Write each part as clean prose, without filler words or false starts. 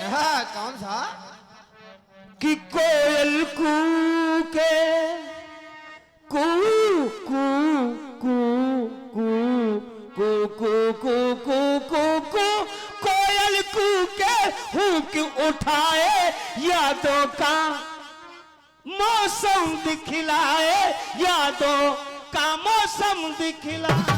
हाँ, कौन सा? कि कोयल कूके कू कू कू कू कू कू कू कू कू कू कोयल कूके हुक उठाए यादों का मौसम दिखलाए यादों का मौसम दिखलाए।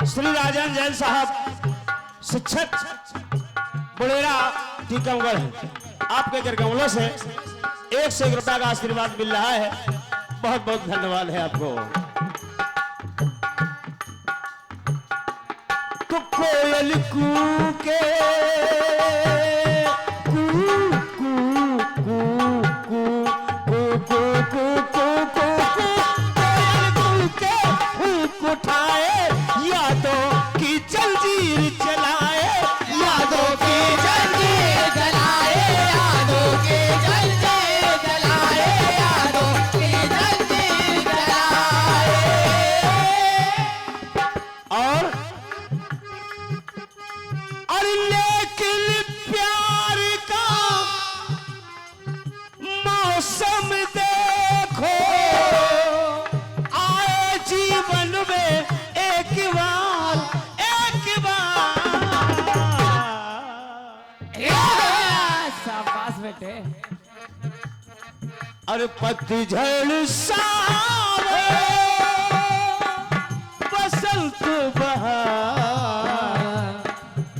श्री राजन जैन साहब शिक्षक बुलेरा टीकमगढ़ आपके गरगमलों से 1 रुपया का आशीर्वाद मिल रहा है। बहुत बहुत धन्यवाद है आपको। तो कोयल कूके कू कू कू कू कू कू कू कू कोयल कूके हुक उठाए यादों की जंजीर जलाए यादों की जंजीर जलाए यादों की जंजीर जलाए यादों की जंजीर जलाए। और लेकिन प्यार का मौसम देखो आए जीवन में एक बार शाबाश बेटे। अरे पतझड़ सावे बसंत बहार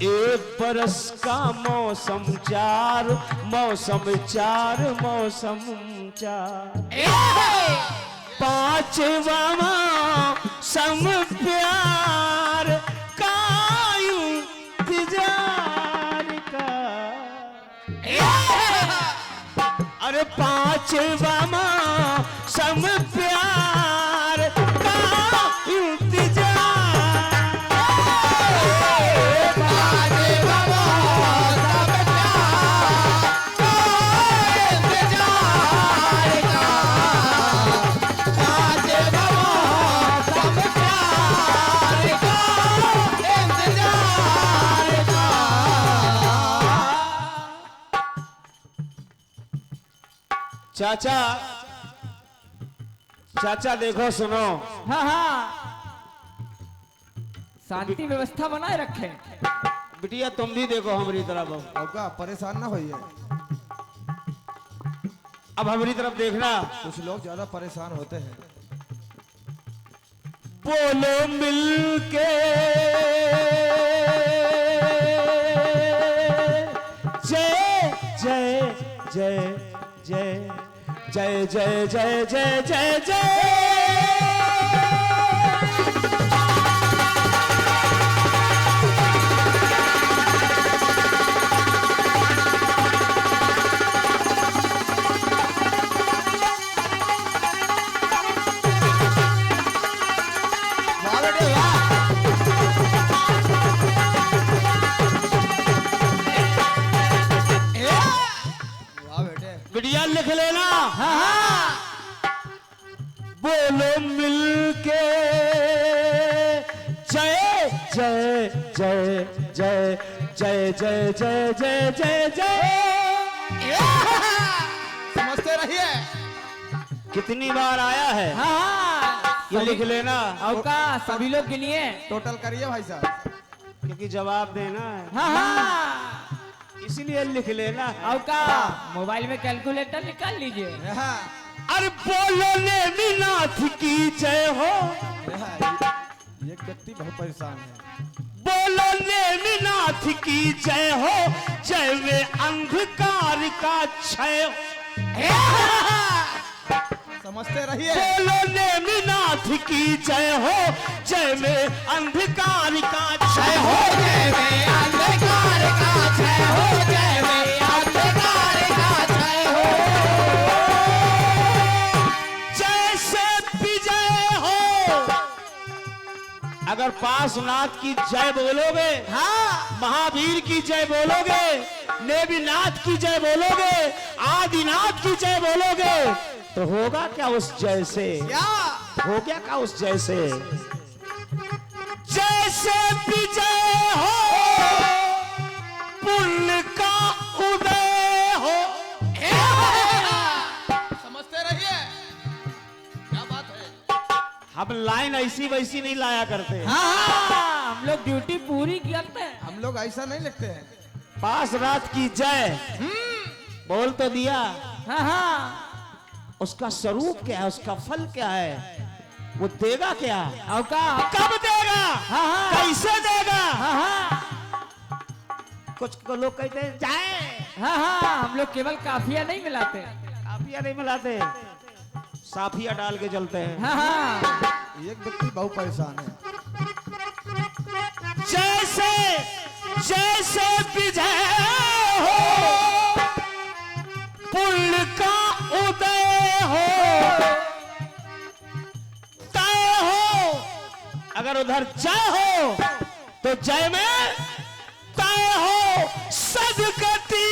एक बरस का मौसम चार मौसम चार मौसम चार पांचवा मौसम प्यार का इंतजार का। अरे पांचवा मौसम प्यार का इंतजार पांचवा मौसम प्यार का इंतजार का पांचवा मौसम प्यार का इंतजार का। चाचा चाचा देखो सुनो। हाँ हाँ शांति व्यवस्था बनाए रखे। बिटिया तुम भी देखो हमारी तरफ। अब का परेशान ना होइए। अब हमारी तरफ देखना। कुछ लोग ज्यादा परेशान होते हैं। बोलो मिलके जय जय जय जय जय जय जय जय जय जय। बिटिया लिख लेना। हाँ हाँ बोलो मिलके जय जय जय जय जय जय जय जय जय जय। समझते रहिए। कितनी बार आया है? हाँ ये लिख लेना। औका सभी लोग के लिए टोटल करिए भाई साहब, क्योंकि जवाब देना है हाँ हाँ इसीलिए लिख लेना। औका मोबाइल में कैलकुलेटर निकाल लीजिए। हाँ। अरे बोलो नेमिनाथ की जय हो। ये व्यक्ति बहुत परेशान है। बोलो नेमिनाथ की जय हो जय में अंधकार का क्षय हो। समझते रहिए। बोलो नेमिनाथ की जय हो जय में अंधकार का क्षय हो जय में अंधकार का क्षय हो जय में अंधकार का क्षय हो। जय जैसे विजय हो। अगर पासनाथ की जय बोलोगे, हाँ महावीर की जय बोलोगे, नेमिनाथ की जय बोलोगे, आदिनाथ की जय बोलोगे, तो होगा क्या उस जय से? क्या हो गया क्या उस जय से? जैसे विजय हो, पुण्य का उदय हो। समझते रहिए, क्या बात है। हम लाइन ऐसी वैसी नहीं लाया करते। हाँ, हम लोग ड्यूटी पूरी करते हैं। हम लोग ऐसा नहीं लिखते हैं। पासनाथ की जय बोल तो दिया, हाँ हाँ, उसका स्वरूप क्या है, उसका फल क्या है, वो देगा क्या, और का कब देगा, हाँ हाँ, कैसे देगा? हाँ हाँ, कुछ को लोग कहते हैं जाए, हाँ हाँ, हम लोग केवल काफिया नहीं मिलाते। काफिया नहीं मिलाते, साफिया डाल के चलते हैं। हाँ हाँ, एक व्यक्ति बहुत परेशान है। जैसे जैसे विजय हो, पुण्य का उदय हो, तय हो। अगर उधर जय हो तो जय में तय हो सदगति,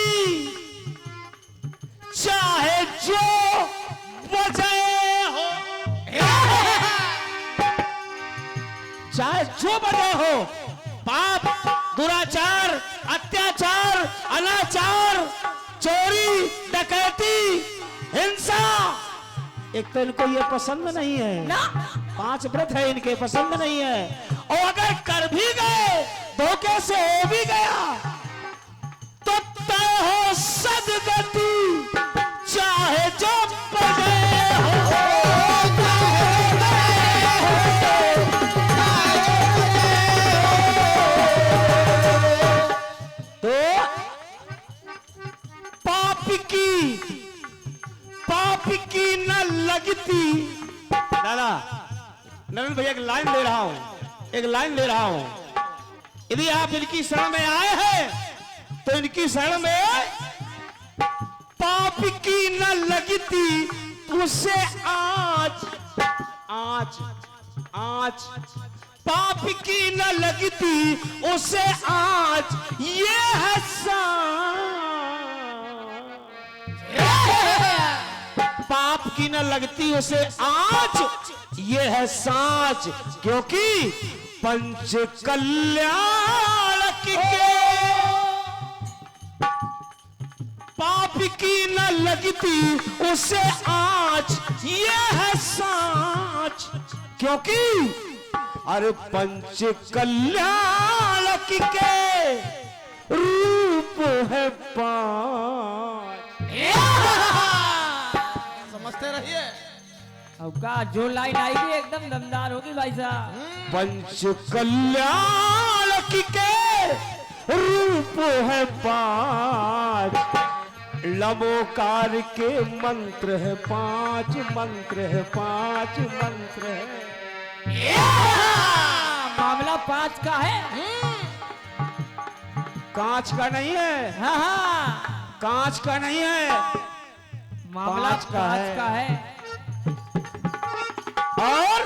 चाहे जो वजह हो, चाहे जो वजह हो, पाप, दुराचार, अत्याचार, अनाचार, चोरी, डकैती, हिंसा, एक तो इनको ये पसंद नहीं है ना, 5 व्रत है इनके पसंद नहीं है। और अगर कर भी गए, धोखे से हो भी गया, तो तय हो सदगति, चाहे जो बजे हो। तो पाप की न लगती। दादा नवीन भैया एक लाइन दे रहा हूं, एक लाइन दे रहा हूं। यदि आप इनकी शरण में आए हैं तो इनकी शरण में पाप की न लगती, उसे आज आज आज पाप की न लगती, उसे आज ये है पाप की न लगती उसे आज ये है साँच, क्योंकि पंच कल्याण के पाप की न लगती उसे आज ये है साँच, क्योंकि अरे पंच कल्याण के रूप है 5। समझते रहिए। अब का जो लाइन आएगी एकदम दमदार होगी भाई साहब। पंच कल्याण के रूप है 5, लमोकार के मंत्र है 5, मंत्र है 5, मंत्र है। मामला 5 का है। कांच का नहीं है, हाँ हाँ, कांच का नहीं है, मामला 5 का 5 का है। और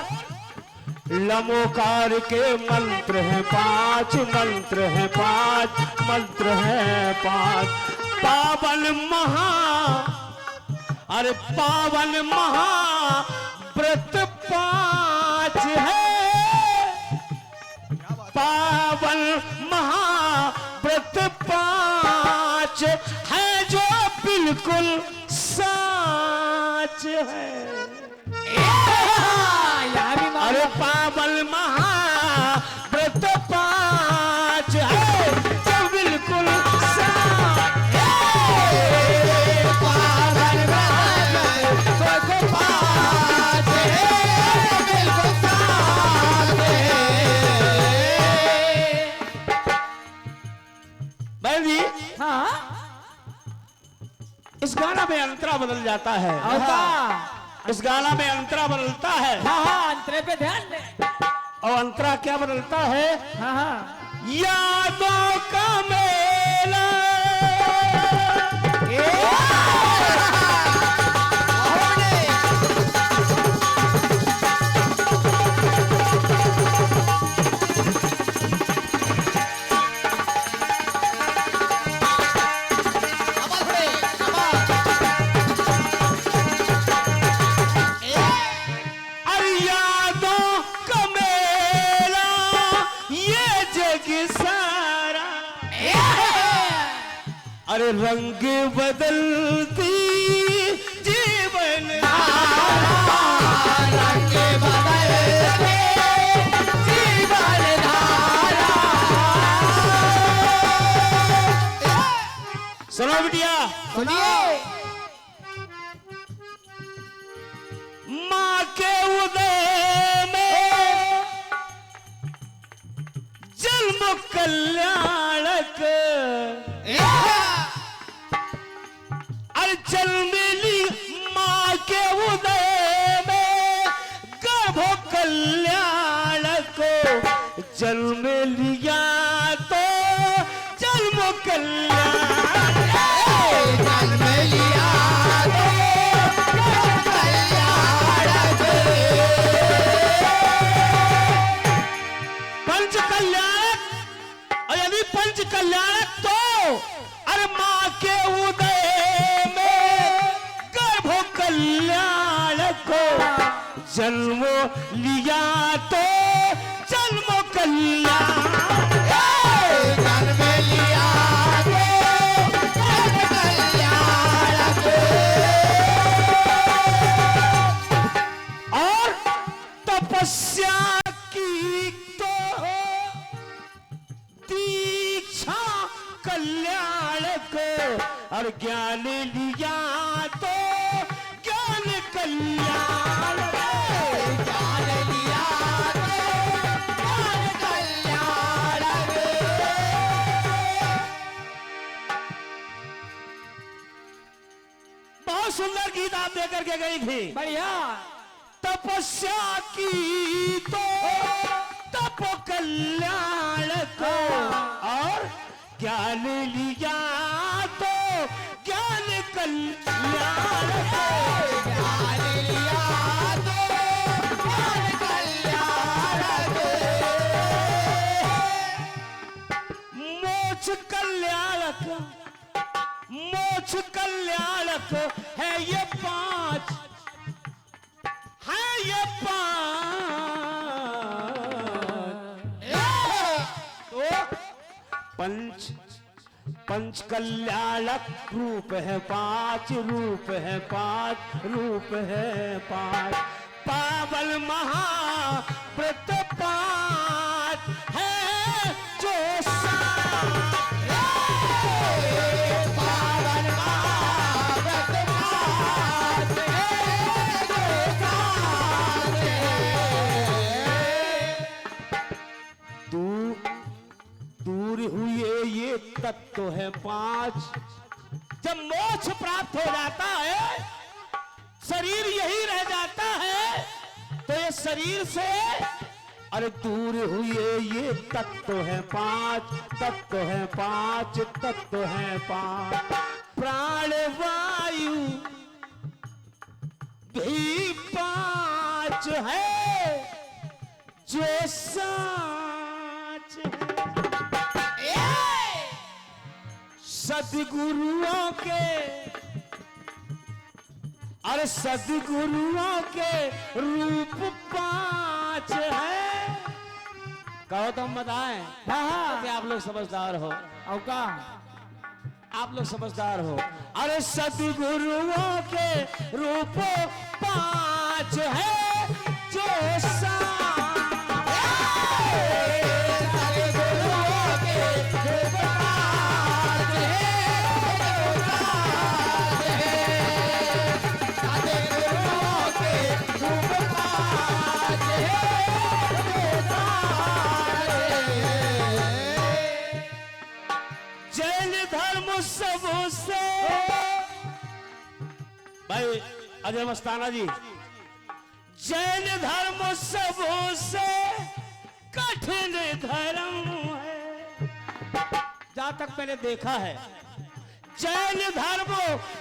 लमोकार के मंत्र है 5, मंत्र है 5, मंत्र है 5। पावन महा, अरे पावन महा व्रत 5 है, पावन महाव्रत 5 है, जो बिल्कुल सच है। यहाँ भी अरे मामला पावन महाव्रत 5 है, जो बिल्कुल सच है। पावन महाव्रत 5 है, बिल्कुल सच है। बहन जी, हाँ, इस गाना में अंतरा बदल जाता है। और का इस गाना में अंतरा बदलता है, हाँ हाँ, अंतरे पे ध्यान दे। और अंतरा क्या बदलता है? हाँ हाँ, यादों का मेला, अरे रंग बदलती जीवन रंग बदलते जीवन धारा। सुनो बिटिया, सुनिए। माँ के उदय में जन्म कल्याणक, अरे जन्मेली माँ के उदय में गर्भ कल्याणक, जन्म लिया तो जन्म कल्याण, जन्म लिया तो जन्म कल्याणक। पंच कल्याणक, और यदि पंच कल्याणक तो अरे माँ के उदय में गर्भ कल्याणक, जन्म लिया तो जन्म कल्याण, जन्म लिया तो जन्म कल्याणक। और तपस्या की तो दीक्षा कल्याणक, और ज्ञान लिया तो ज्ञान कल्याण, ज्ञान लिया तो ज्ञान कल्याणक। बहुत सुंदर गीत आप देकर के गई थी। बढ़िया। तपस्या की तो तप कल्याण को, और ज्ञान लिया तो ज्ञान कल्याण को, ज्ञान लिया तो ज्ञान कल्याणक। मोक्ष कल्याणक, मोक्ष कल्याणक है ये पांच, है ये पंच, पंच कल्याणक रूप है पांच, रूप है पांच, रूप है पांच, पावन महाव्रत पांच है जो पावन महाव्रत पांच है जो साथ है। दूर हुए ये तत्व है पांच। जब मोक्ष प्राप्त हो जाता है, शरीर यही रह जाता है, तो ये शरीर से अरे दूर हुए ये तत्व है पांच, तत्व है पांच, तत्व है पांच, प्राण वायु भी पांच है जो साच है। सदगुरुओं के, अरे सदगुरुओं के रूप पांच है। कहो तो हम बताएं। हाँ। कि आप लोग समझदार हो, और का आप लोग समझदार हो। अरे सदगुरुओं के रूप पांच है जो जैन धर्म सबसे, भाई अजय मस्ताना जी, जैन धर्म सबसे कठिन धर्म है। जहां तक मैंने देखा है, जैन धर्म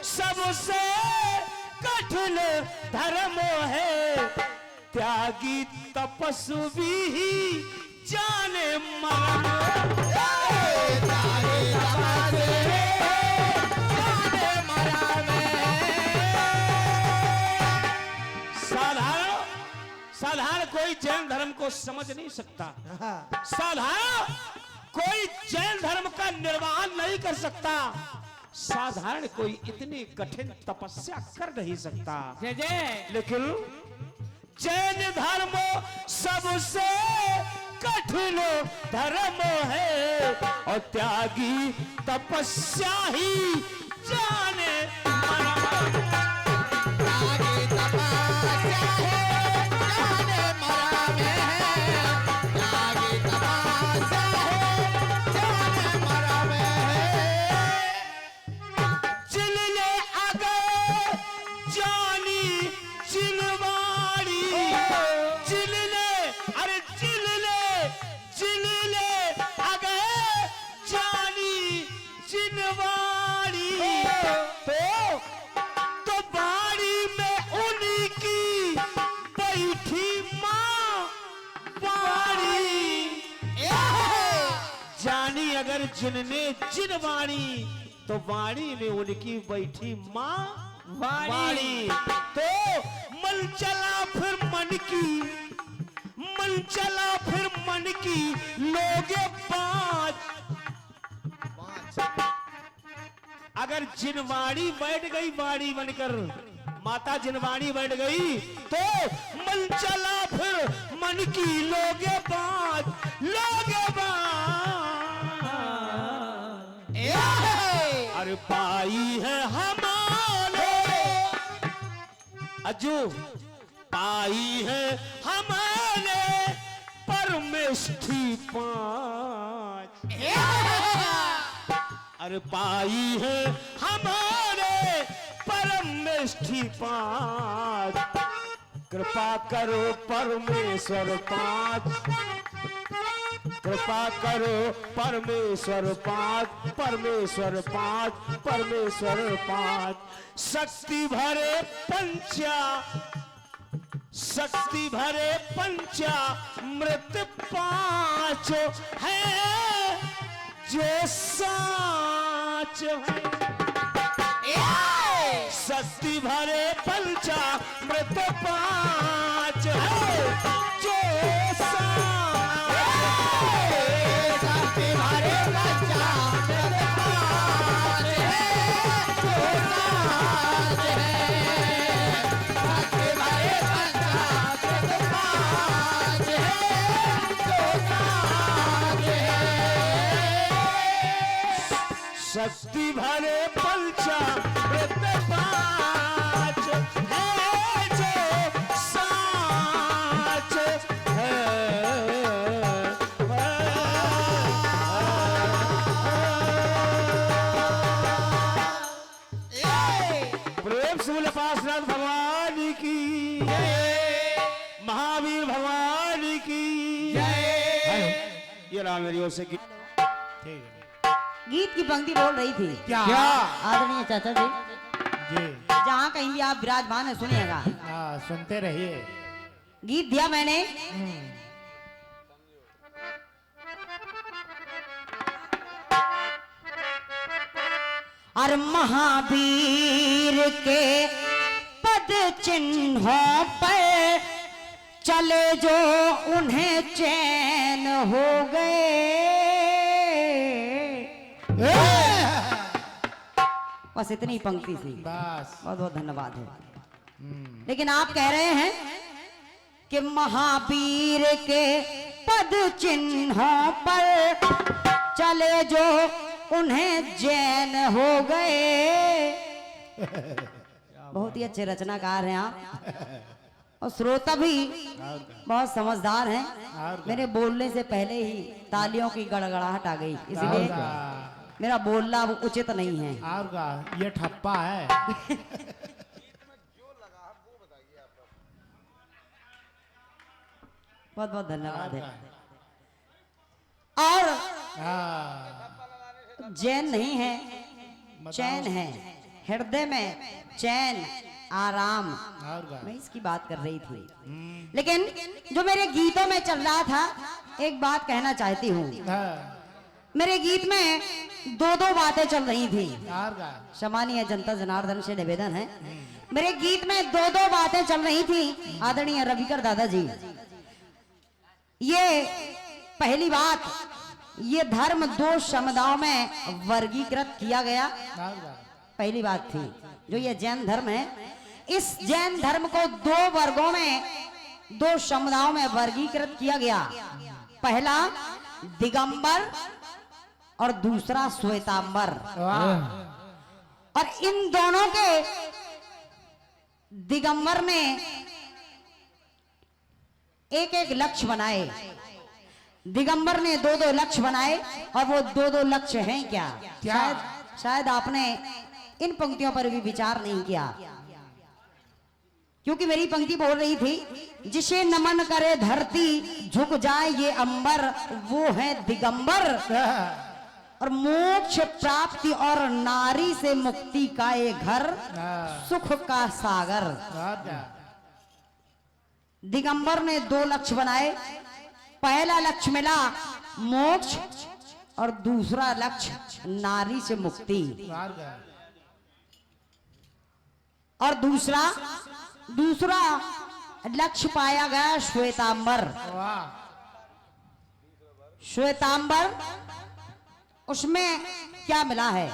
सबसे कठिन धर्म है। त्यागी तपस्वी ही जाने मरण, साधारण कोई जैन धर्म को समझ नहीं सकता। साधारण कोई जैन धर्म का निर्वाहन नहीं कर सकता। साधारण कोई इतनी कठिन तपस्या कर नहीं सकता। जय जय। लेकिन जैन धर्म सबसे कठिन धर्म है और त्यागी तपस्या ही जाने अगर जिनने जिन वाणी तो वाणी में उनकी बैठी माँ वाणी। तो मन चला फिर मन की, मन चला फिर मन की लोगे पाँच। अगर जिनवाणी बैठ गई वाणी बनकर, माता जिनवाणी बैठ गई तो मन चला फिर मन की लोगे पाँच, लोगे पाँच। अरे पाई है हमारे अजू, पाई है हमारे परमेष्ठी पाँच। अरे पाई है हमारे परमेष्ठी पाँच। कृपा करो परमेश्वर पाँच, कृपा करो परमेश्वर पाँच, परमेश्वर पाँच, परमेश्वर पाँच। शक्ति भरे पंचा, शक्ति भरे पंचा मृत पाँच है जो साच है। शक्ति भरे पंचा मृत पाँच है जो साच है। शक्ति भरे पंचा मृत पाँच है जो साच है। शक्ति भरे पंचा मृत पाँच है जो साच है। शक्ति भरे पंचा मृत पाँच है जो साच है। प्रेम से बोले पार्श्वनाथ भगवान की जय, महावीर भगवान की जय। ये रहा मेरी ओर से ठीक है। गीत की पंक्ति बोल रही थी क्या आदरणीय चाचा जी, जी जहाँ कहीं भी आप विराजमान है सुनिएगा। हाँ, सुनते रहिए। गीत दिया मैंने, और महावीर के पद चिन्हों पर चले जो उन्हें चैन हो गए। बस इतनी पंक्ति थी, बस बहुत बहुत धन्यवाद है। लेकिन आप कह रहे हैं कि महावीर के पद चिन्हों पर चले जो उन्हें जैन हो गए। बहुत ही अच्छे रचनाकार हैं आप, और श्रोता भी बहुत समझदार हैं। मेरे बोलने से पहले ही तालियों की गड़गड़ाहट आ गई, इसलिए मेरा बोलना अब उचित नहीं है। और का ये ठप्पा है। बहुत बहुत धन्यवाद है। और हाँ, जैन नहीं है, चैन है, हृदय में चैन आराम, और का मैं इसकी बात कर रही थी। लेकिन जो मेरे गीतों में चल रहा था, एक बात कहना चाहती हूँ। हाँ, मेरे गीत में दो दो बातें चल रही थी। और का सम्मानीय जनता जनार्दन से निवेदन है, मेरे गीत में दो दो बातें चल रही थी। आदरणीय रविकर दादाजी, ये पहली बात ये धर्म दो समुदायों में वर्गीकृत किया गया। पहली बात थी जो ये जैन धर्म है, इस जैन धर्म को दो वर्गों में, दो समुदायों में वर्गीकृत किया गया। पहला दिगंबर और दूसरा श्वेतांबर। और इन दोनों के दिगंबर ने एक एक लक्ष्य बनाए, दिगंबर ने दो दो लक्ष्य बनाए। और वो दो दो लक्ष्य हैं क्या? शायद आपने इन पंक्तियों पर भी विचार नहीं किया, क्योंकि मेरी पंक्ति बोल रही थी, जिसे नमन करे धरती झुक जाए ये अंबर, वो है दिगंबर। और मोक्ष प्राप्ति और नारी से मुक्ति का ये घर, सुख का सागर। दिगंबर ने दो लक्ष्य बनाए। पहला लक्ष्य मिला मोक्ष और दूसरा लक्ष्य नारी से मुक्ति। और दूसरा लक्ष्य पाया गया श्वेतांबर। श्वेतांबर उसमें क्या मिला है?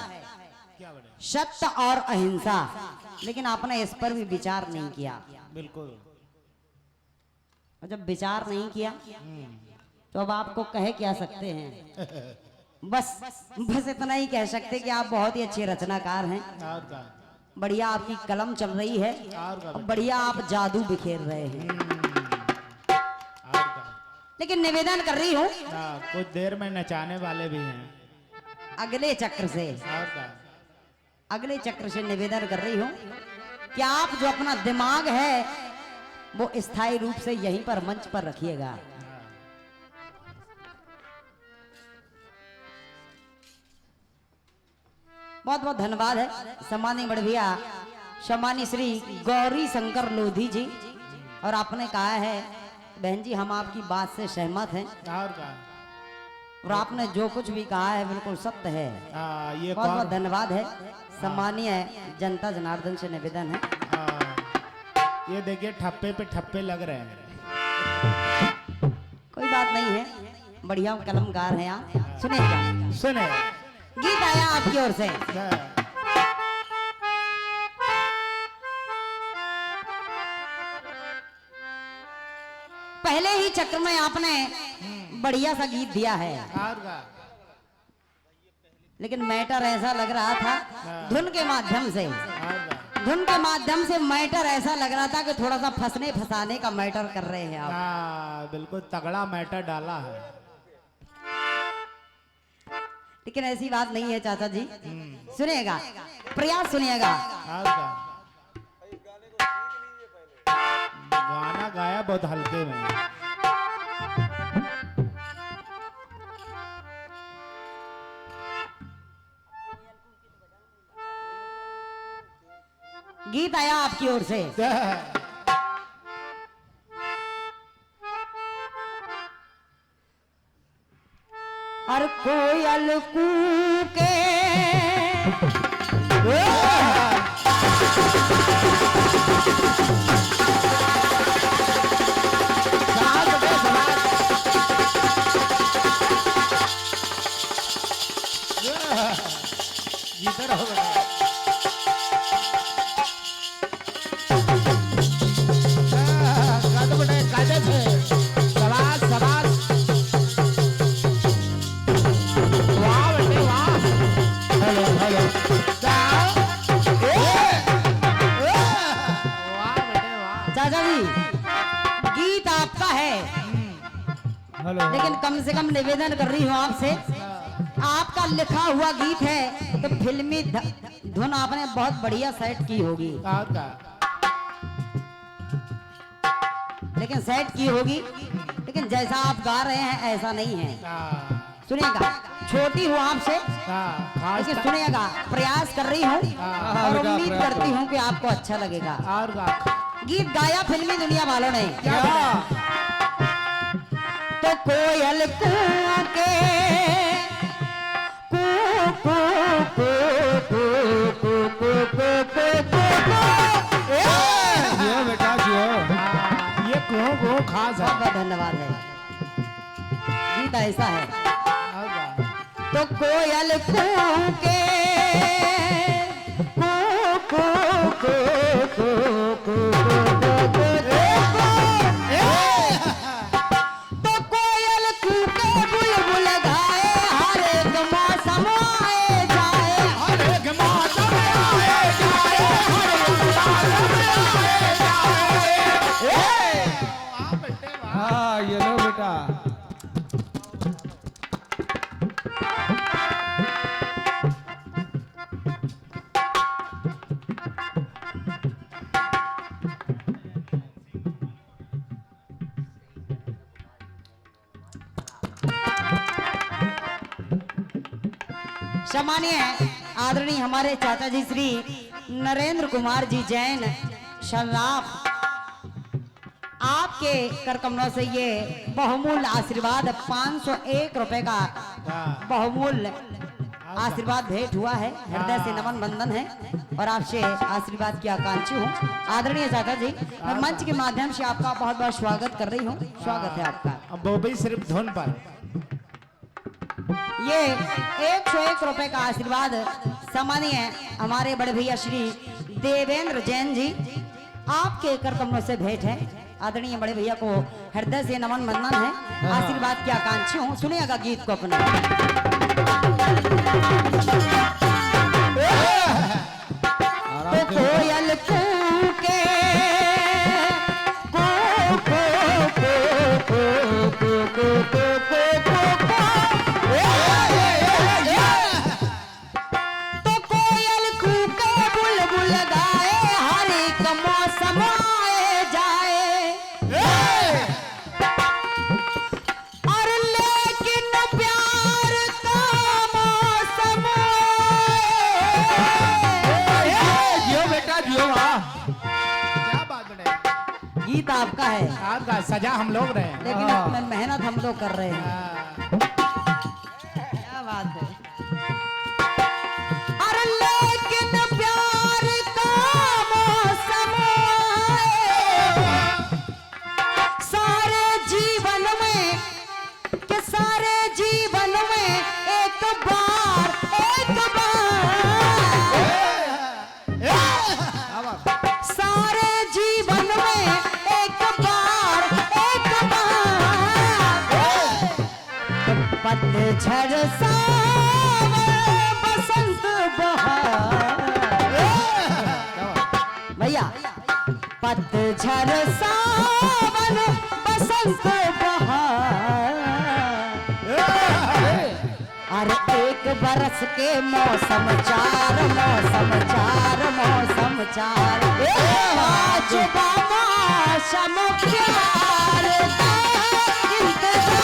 सत्य और अहिंसा। लेकिन आपने इस पर भी विचार नहीं किया। बिल्कुल। और जब विचार नहीं किया तो अब आपको कह क्या सकते हैं? बस इतना ही कह सकते कि आप बहुत ही अच्छे रचनाकार हैं। बढ़िया आपकी कलम चल रही है और बढ़िया आप जादू बिखेर रहे हैं। लेकिन निवेदन कर रही हूँ, कुछ देर में नचाने वाले भी हैं। अगले चक्र से निवेदन कर रही हूँ कि आप जो अपना दिमाग है वो स्थायी रूप से यहीं पर मंच पर रखिएगा। बहुत बहुत धन्यवाद है सम्मानीय बड़े भैया, सम्मानीय श्री गौरी शंकर लोधी जी। और आपने कहा है बहन जी हम आपकी बात से सहमत हैं। और आपने जो कुछ भी कहा है बिल्कुल सत्य है। ये बहुत बहुत धन्यवाद है। सम्मानीय जनता जनार्दन से निवेदन है, ये देखिए ठप्पे पे ठप्पे लग रहे हैं। कोई बात नहीं है, बढ़िया कलमकार हैं आप। सुनिएगा, सुने गीत आया आपकी ओर से। पहले ही चक्र में आपने बढ़िया सा गीत दिया है, लेकिन मैटर ऐसा लग रहा था धुन के माध्यम से मैटर ऐसा लग रहा था कि थोड़ा सा फंसने फंसाने का मैटर कर रहे हैं आप। बिल्कुल तगड़ा मैटर डाला है। लेकिन ऐसी बात नहीं है चाचा जी। सुनिएगा, प्रयास सुनिएगा। गाना गाया बहुत हल्के में। गीत आया आपकी ओर से। और कोयल कूके इधर हो गया। चाचा जी गीत आपका है, लेकिन कम से कम निवेदन कर रही हूँ आपसे, आपका लिखा हुआ गीत है तो फिल्मी धुन आपने बहुत बढ़िया सेट की होगी। लेकिन सेट की होगी, लेकिन जैसा आप गा रहे हैं ऐसा नहीं है। सुनिएगा, छोटी हूँ आपसे, लेकिन सुनिएगा, प्रयास कर रही हूँ और उम्मीद करती हूँ कि आपको अच्छा लगेगा। गीत गाया फिल्मी दुनिया वालों ने। तो कोयल कूके बेटा ये को खास है। बहुत धन्यवाद है। गीत ऐसा है, तो कोयल कूके कू कू कू कू कू तो कोयल कूके बुलबुल गाए हर एक मौसम आए जाए हर एक मौसम आए जाए हाँ ये लो बेटा। सम्मानीय आदरणीय हमारे चाचा जी श्री नरेंद्र कुमार जी जैन शर्राफ, आपके कर कमलों से ये बहुमूल्य आशीर्वाद 501 रुपए का बहुमूल्य आशीर्वाद भेंट हुआ है। हृदय से नमन बंधन है और आपसे आशीर्वाद की आकांक्षी हूँ। आदरणीय चाचा जी, मैं मंच के माध्यम से आपका बहुत बहुत स्वागत कर रही हूँ। स्वागत है आपका। अब वो भी सिर्फ धुन पर। ये 101 रुपए का आशीर्वाद सम्मानीय हमारे बड़े भैया श्री देवेंद्र जैन जी, आपके कर कमलों से भेंट है। आदरणीय बड़े भैया को हृदय से नमन बंधन है, आशीर्वाद की आकांक्षी हूँ। सुनिएगा गीत को अपने। तो कोयल कूके कू कू कू कू कू तो कोयल कूके बुलबुल गाए हर एक मौसम आए जाए और लेकिन प्यार का मौसम जियो बेटा जियो। वाह क्या बात बड़े। गीत आपका है आपका सजा हम लोग रहे हैं। लेकिन अपने मेहनत हम लोग कर रहे हैं। हाँ। क्या बात है। अरे लेकिन प्यार का मौसम आए सारे जीवन में के सारे जीवन में एक बार सारे जीवन में एक बार पतझड़ सावन बसंत बहार भैया, पतझड़ सावन बसंत बहार अरे एक बरस के मौसम चार मौसम चार मौसम चार पाँचवा मौसम प्यार का इंतजार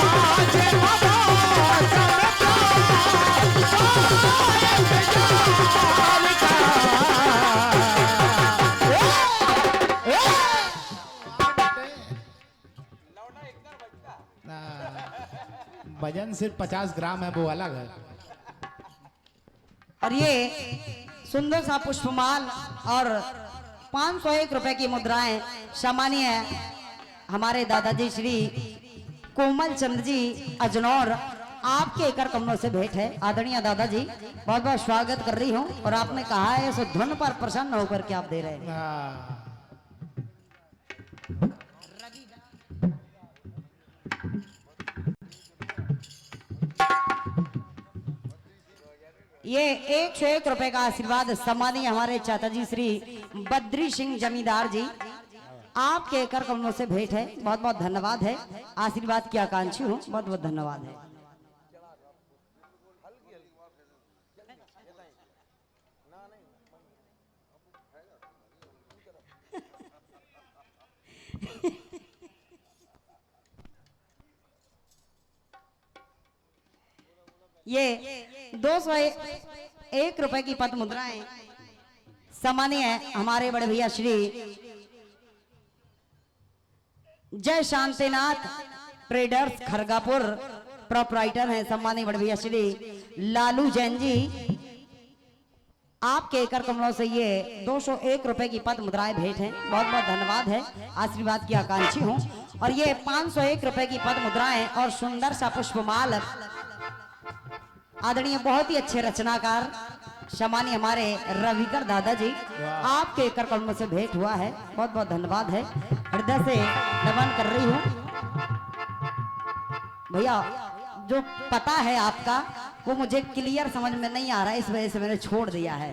पाँचवा मौसम वजन सिर्फ 50 ग्राम है, वो अलग है। और ये सुंदर सा पुष्पमाल और 501 रुपए की मुद्राएं सम्मानीय हमारे दादाजी श्री कोमल चंद्र जी अजनौर, आपके कर कमलों से भेंट है। आदरणीय दादाजी, बहुत बहुत स्वागत कर रही हूँ। और आपने कहा है सो धुन पर प्रसन्न होकर के आप दे रहे हैं। हाँ। ये 101 रुपए का आशीर्वाद सम्मानीय हमारे चाचा जी श्री बद्री सिंह जमींदार जी, आपके कर कमलों से भेंट है। बहुत बहुत धन्यवाद है। आशीर्वाद की आकांक्षी हूँ। बहुत बहुत धन्यवाद है। ये 201 रुपए की पद मुद्राएं सम्मानीय हमारे बड़े भैया श्री जय शांतिनाथ ट्रेडर्स खरगापुर प्रोपराइटर हैं। सम्मानीय बड़े भैया श्री लालू जैन जी, आपके कर कमलों से ये 201 रुपए की पद मुद्राएं भेंट हैं। बहुत बहुत धन्यवाद है, आशीर्वाद की आकांक्षी हूँ। और ये 501 रुपए की पद मुद्राएं और सुंदर सा पुष्पमाल आदरणीय बहुत ही अच्छे रचनाकार सम्मानीय हमारे रविकर दादाजी आपके कर कमलों से भेंट हुआ है। बहुत बहुत धन्यवाद है, हृदय से नमन कर रही हूँ। भैया जो पता है आपका वो मुझे क्लियर समझ में नहीं आ रहा है, इस वजह से मैंने छोड़ दिया है।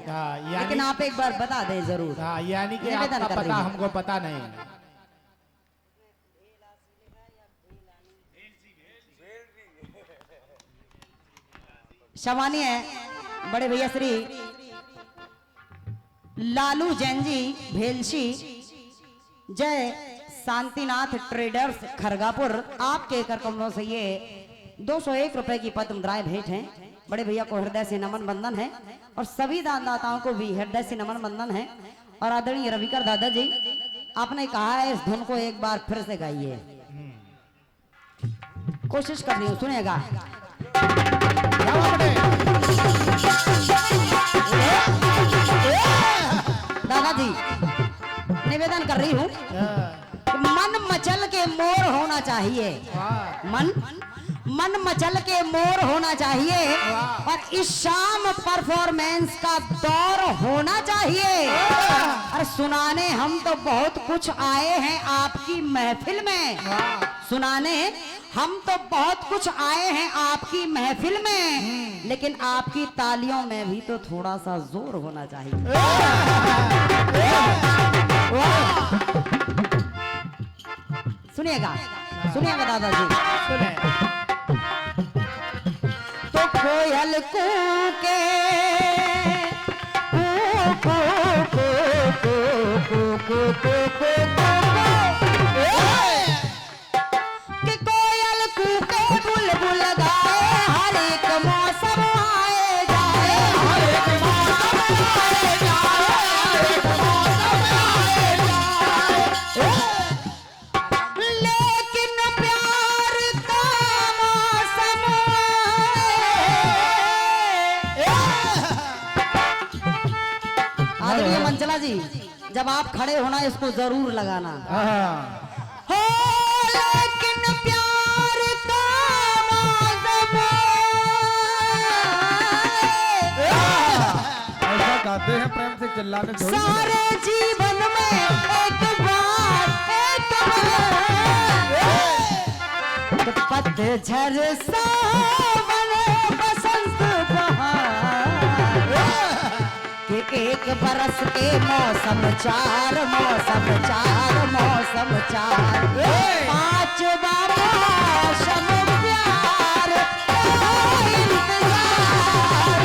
लेकिन आप एक बार बता दें जरूर। यानी कि निवेदन आपका कर रही पता हूं। हमको पता नहीं। सम्मानीय बड़े भैया श्री लालू जैन जी भेलसी जय शांतिनाथ ट्रेडर्स खरगापुर आपके कर कमलों से ये 201 रुपए की पद मुद्राएं भेंट हैं। बड़े भैया को हृदय से नमन बंधन है और सभी दानदाताओं को भी हृदय से नमन बंधन है। और आदरणीय रविकर दादाजी आपने कहा है इस धुन को एक बार फिर से गाइए, कोशिश कर रही हूँ, सुनिएगा। दादाजी निवेदन कर रही हूँ, मन मचल के मोर होना चाहिए, मन मचल के मोर होना चाहिए और इस शाम परफॉर्मेंस का दौर होना चाहिए। और सुनाने हम तो बहुत कुछ आए हैं आपकी महफिल में, सुनाने हम तो बहुत कुछ आए हैं आपकी महफिल में, लेकिन आपकी तालियों में भी तो थोड़ा सा जोर होना चाहिए। सुनिएगा सुनिएगा दादाजी। सुने तो कोयल कूके कू कू कू कू कू कू कि कोयल कूके बुलबुल गाए, हर एक मौसम आए जाए, हर एक मौसम आए जाए, हर एक मौसम आए जाए। लेकिन प्यार का मौसम आदरणीय मंचला जी जब आप खड़े होना इसको जरूर लगाना। हो लेकिन प्यार का मौसम ऐसा गाते हैं प्रेम से चिल्लाने थोड़ी। सारे जीवन में एक बार पतझड़ सावन बसंत बहार कि एक बरस के मौसम चार, मौसम चार, मौसम चार, पांचवा मौसम प्यार का इंतजार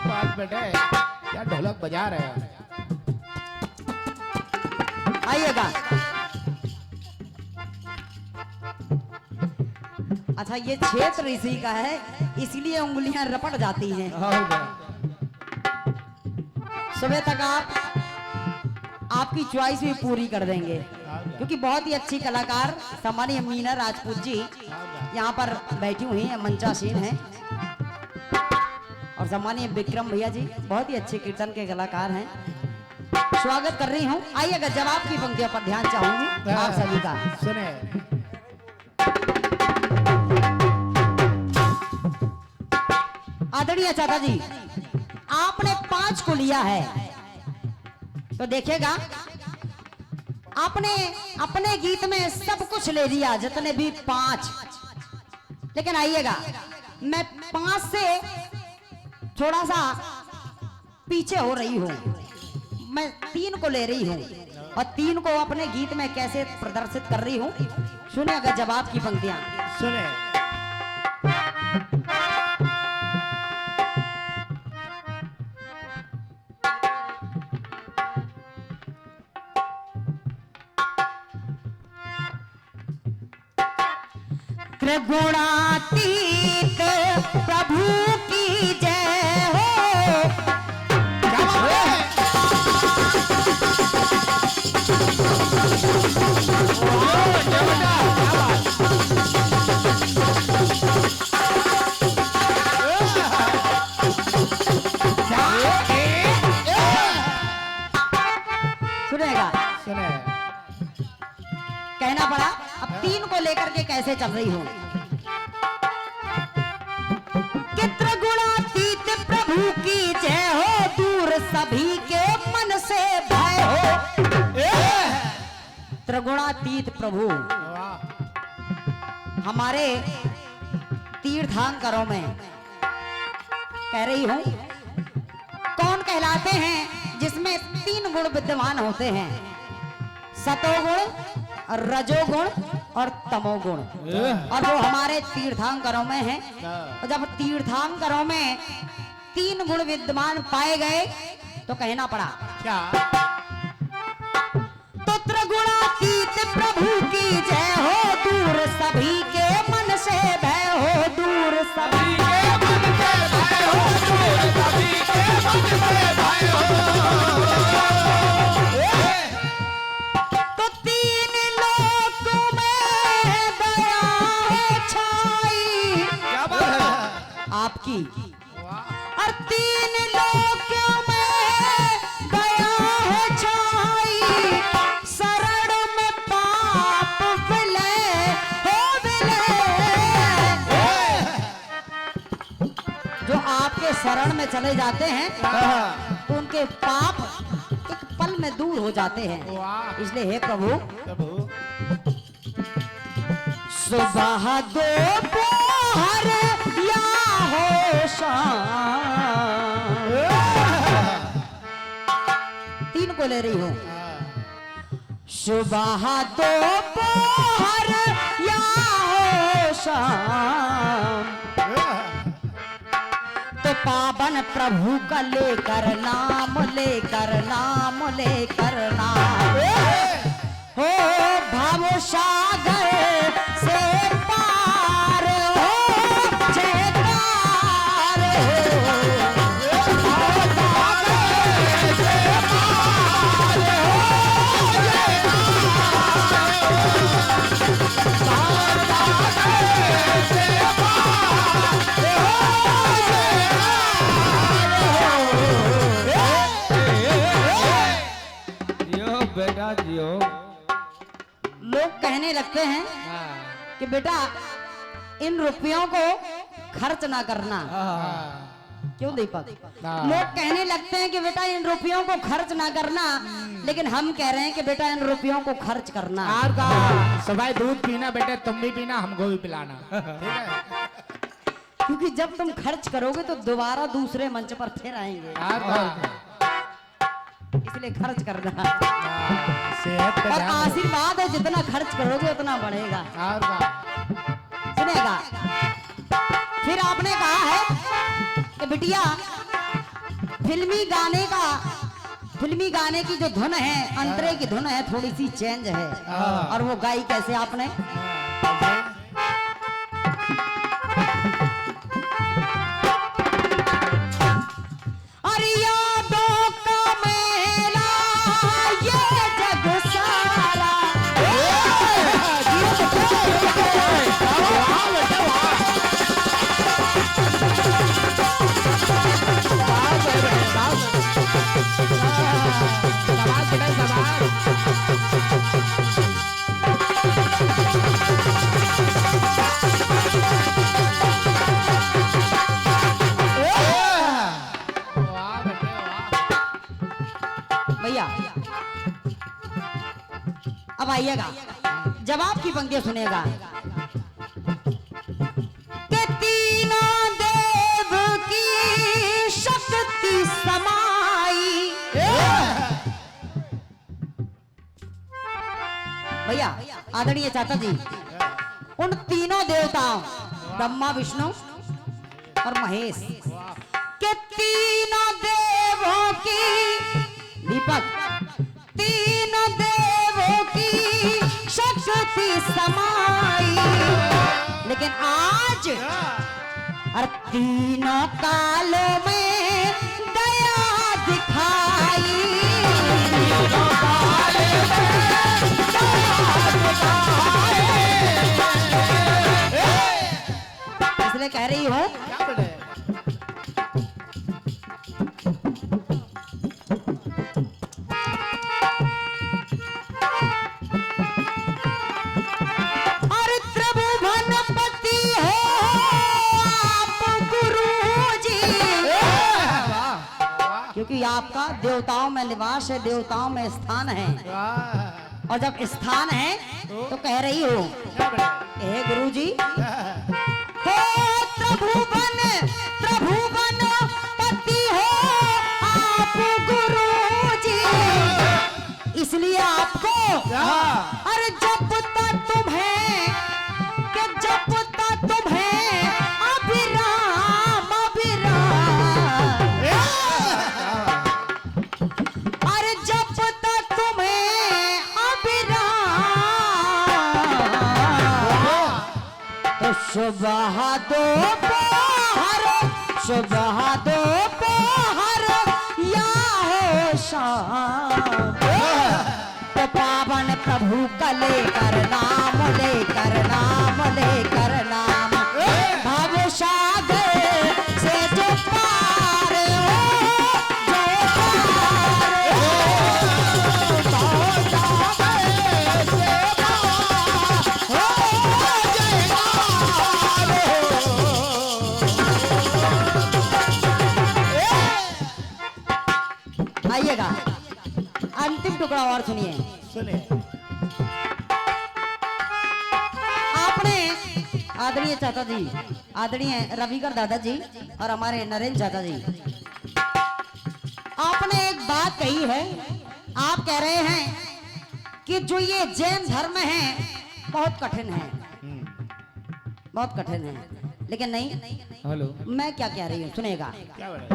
बात बेटे, क्या ढोलक बजा रहे हैं। आइएगा। अच्छा ये क्षेत्र इसी का है इसलिए उंगलियां रपट जाती हैं। सुबह तक आपकी चॉइस भी पूरी कर देंगे क्योंकि बहुत ही अच्छी कलाकार सम्मानीय मीना राजपूत जी यहाँ पर बैठी हुई हैं, मंचासीन हैं। और सम्मानीय विक्रम भैया जी बहुत ही अच्छे कीर्तन के कलाकार हैं। स्वागत कर रही हूँ। आइएगा जवाब की पंक्तियों पर ध्यान चाहूंगी आप सभी का। सुने आदरणीय चाचा जी आपने 5 को लिया है तो देखिएगा आपने अपने गीत में सब कुछ ले लिया जितने भी 5, लेकिन आइएगा मैं 5 से थोड़ा सा पीछे हो रही हूँ, मैं 3 को ले रही हूँ और 3 को अपने गीत में कैसे प्रदर्शित कर रही हूँ सुनिएगा जवाब की पंक्तियां। सुने त्रिगुणातीत प्रभु की जय हो। लेकर के कैसे चल रही हूँ कि त्रिगुणातीत प्रभु की जय हो, दूर सभी के मन से भय हो। त्रिगुणातीत प्रभु हमारे तीर्थंकरों में कह रही हूं कौन कहलाते हैं, जिसमें 3 गुण विद्यमान होते हैं, सतोगुण, रजोगुण और तमोगुण। और वो हमारे तीर्थंकरों में है। और जब तीर्थंकरों में 3 गुण विद्यमान पाए गए तो कहना पड़ा क्या? तो त्रिगुणातीत प्रभु की जय हो, दूर सभी के मन से भय हो, दूर सभी के मन से भय हो, दूर सभी के मन से भय हो। तो 3 लोक में दया है छाई, क्या बात है? आपकी और 3 लोक में दया है छाई, शरण में पाप विलय हो विलय। जो आपके शरण में चले जाते हैं तो उनके पाप एक पल में दूर हो जाते हैं। इसलिए हे प्रभु, प्रभु सुबह दोपहर या हो शाम, 3 को ले रही हूं। सुबह दोपहर या हो शाम, तो पावन प्रभु का लेकर नाम, लेकर नाम, लेकर नाम हो, भव सागर से पार हो, जयकार हो, भव सागर से पार हो, जयकार हो, भव सागर से पार हो। जियो बेटा जियो। लोग कहने लगते हैं कि बेटा इन रुपयों को खर्च ना करना। क्यों दीपक? लोग कहने लगते हैं कि बेटा इन रुपयों को खर्च ना करना, लेकिन हम कह रहे हैं कि बेटा इन रुपयों को खर्च करना। और का सुबह दूध पीना बेटे, तुम भी पीना, हमको भी पिलाना, ठीक है? क्योंकि जब तुम खर्च करोगे तो दोबारा दूसरे मंच पर फिर आएंगे, और का इसलिए खर्च करना। सेहत पे और ध्यान दो। आशीर्वाद है, जितना खर्च करोगे उतना बढ़ेगा। और का सुनेगा। फिर आपने कहा है कि बिटिया फिल्मी गाने की जो धुन है, अंतरे की धुन है, थोड़ी सी चेंज है। और वो गाई कैसे आपने? अरे यादों का मेला ये जग सारा, भैया अब आइएगा, जवाब की पंक्तियां सुनेगा। कि तीनों देव की शक्ति समाई, भैया आदरणीय चाचा जी, उन तीनों देवताओं ब्रह्मा, विष्णु और महेश के तीनों देवों की, दीपक, तीनों देवों की शक्ति समाई, लेकिन आज और तीनों कालों में दया दिखाई, तीनों कालों में दया दिखाई। इसलिए कह रही हूँ क्या बेटे? और क्योंकि आपका देवताओं में निवास है, देवताओं में स्थान है, वाह, और जब स्थान है तो कह रही हो क्या बड़े हे गुरुजी, हे त्रिभुवन पति हो आप गुरुजी, इसलिए आपको अरे जपता तुम्हें कि जपता तुम्हें अभिराम अभिराम, अरे जपता तुम्हें अभिराम, तो सुबह दोपहर सुबह दोपहर या हो शाम, तो पावन प्रभु का लेकर नाम भव सागर से जो पार हो, जो पार आइएगा। अंतिम टुकड़ा और सुनिए। सुनिए। आपने आदरणीय चाचा जी, आदरणीय रविकर दादाजी और हमारे नरेंद्र चाचा जी, आपने एक बात कही है। आप कह रहे हैं कि जो ये जैन धर्म है बहुत कठिन है, बहुत कठिन है, लेकिन नहीं, हेलो मैं क्या कह रही हूँ सुनेगा। क्या बड़े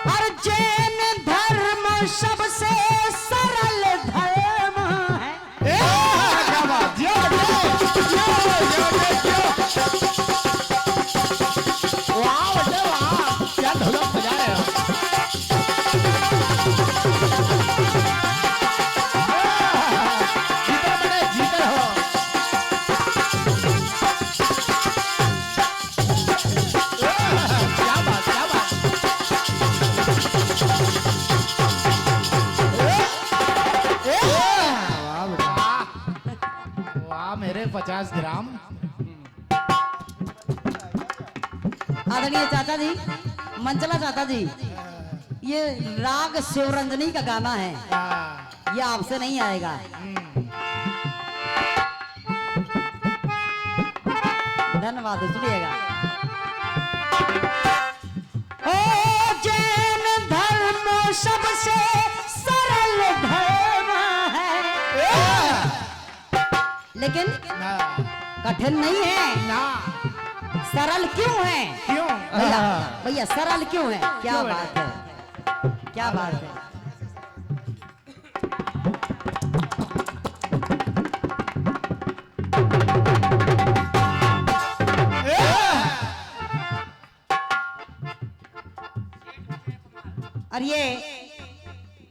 और जैन धर्म सबसे सरल धर्म है। क्या बात, जियो वाह बेटे वाह, क्या ढोलक बजा रहे हो। जीते बड़े जीते हो। क्या बात, क्या बात। वाह मेरे 50 ग्राम। आदरणीय चाचा जी, मंचला चाचा जी, ये राग शिवरंजनी का गाना है, ये आपसे नहीं आएगा। धन्यवाद, सुनिएगा। ओ जैन धर्म सबसे सरल धर्म है, लेकिन कठिन नहीं है। ना सरल क्यों है? क्यों? भैया भैया सरल क्यों है? क्या क्यों है? बात है, क्या बात है। और ये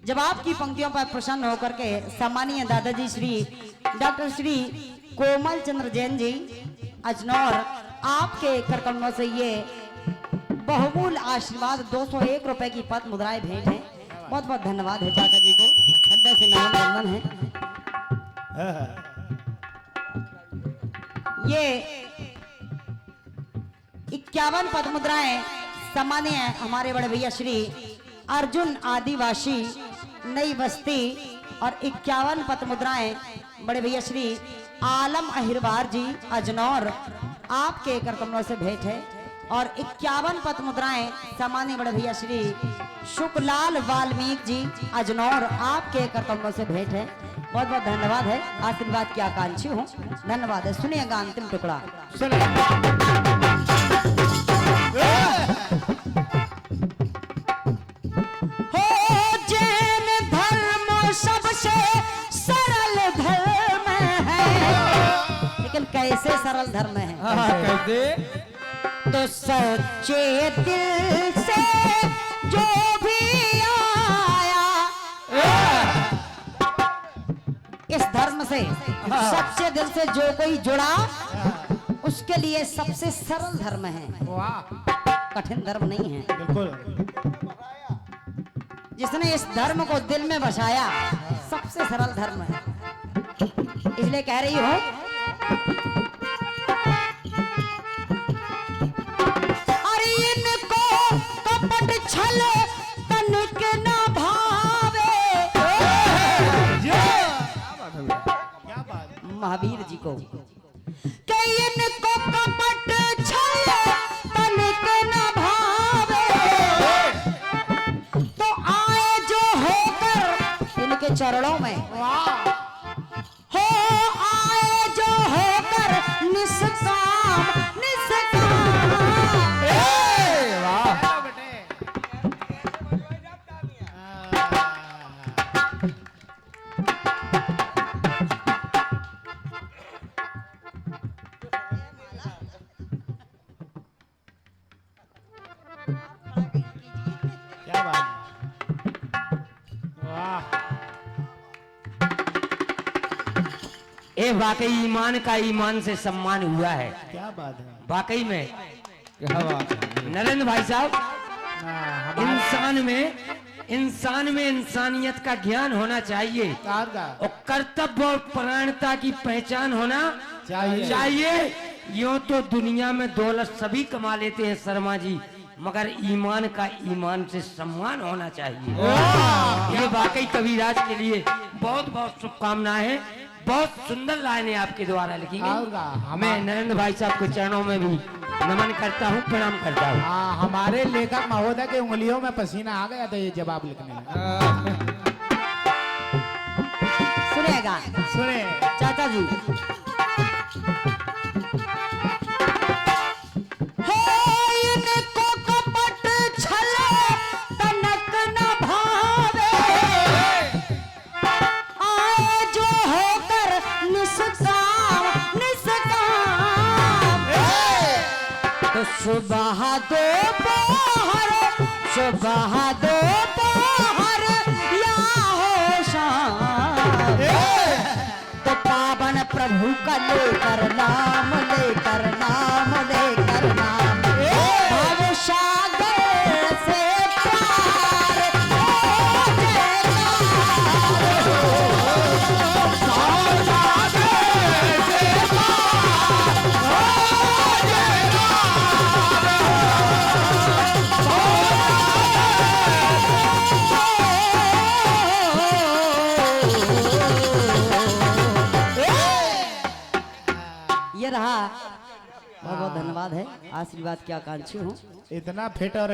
जब आपकी पंक्तियों पर प्रसन्न होकर के सम्मानीय दादाजी श्री डॉक्टर श्री कोमल चंद्र जैन जी अजनौर, आपके करकमलों से ये बहुमूल्य आशीर्वाद 201 रुपए की पद मुद्राएं भेंट है। बहुत बहुत धन्यवाद है चाचा जी को, हृदय से नमन वंदन है। ये 51 पद मुद्राएं सम्मानीय हमारे बड़े भैया श्री अर्जुन आदिवासी नई बस्ती, और 51 पद मुद्राएं बड़े भैया श्री आलम अहिरवार जी अजनौर, आपके करकमलों से भेंट है। और 51 पद मुद्राएं सम्मानीय बड़े भैया श्री शुक्लाल वाल्मीकि जी अजनौर, आपके करकमलों से भेंट है। बहुत बहुत धन्यवाद है, आशीर्वाद की आकांक्षी हूँ। धन्यवाद है, सुनिएगा अंतिम टुकड़ा। हो जैन धर्म सबसे सरल धर्म है, लेकिन कैसे सरल धर्म है? कैसे? तो सच्चे दिल से जो भी आया इस धर्म से, सच्चे दिल से जो कोई जुड़ा उसके लिए सबसे सरल धर्म है, वाह कठिन धर्म नहीं है। बिल्कुल। जिसने इस धर्म को दिल में बसाया सबसे सरल धर्म है। इसलिए कह रही हूं महावीर जी को कि इनको कपट छल तनिक न भावे, तो आए जो होकर इनके चरणों में, हो आए जो होकर निष्काम निष्काम। वाह क्या बात है। वाह ए वाकई ईमान का ईमान से सम्मान हुआ है, क्या बात है। वाकई में क्या बात है। नरेंद्र भाई साहब। हमारे इंसान में इंसानियत का ज्ञान होना चाहिए कार का और कर्तव्य और प्राणता की पहचान होना चाहिए। यूं तो दुनिया में दौलत सभी कमा लेते हैं शर्मा जी, मगर ईमान का ईमान से सम्मान होना चाहिए। ये वाकई कविराज के लिए बहुत बहुत शुभकामनाएं हैं। बहुत सुंदर लाइनें आपके द्वारा लिखी गई। मैं नरेंद्र भाई साहब के चरणों में भी नमन करता हूँ, प्रणाम करता हूँ। हमारे लेखक महोदय के उंगलियों में पसीना आ गया था ये जवाब लिखने में। सुनेगा सुने चाचा जी। हो इनको कपट छल तनक न भावे, आए जो होकर निष्काम निष्काम। तो सुबह दोपहर या हो शाम, तो पावन प्रभु का लेकर नाम भव सागर से पार हो ये रहा। बहुत बहुत धन्यवाद है, आशीर्वाद की आकांक्षी हूँ। इतना फिट और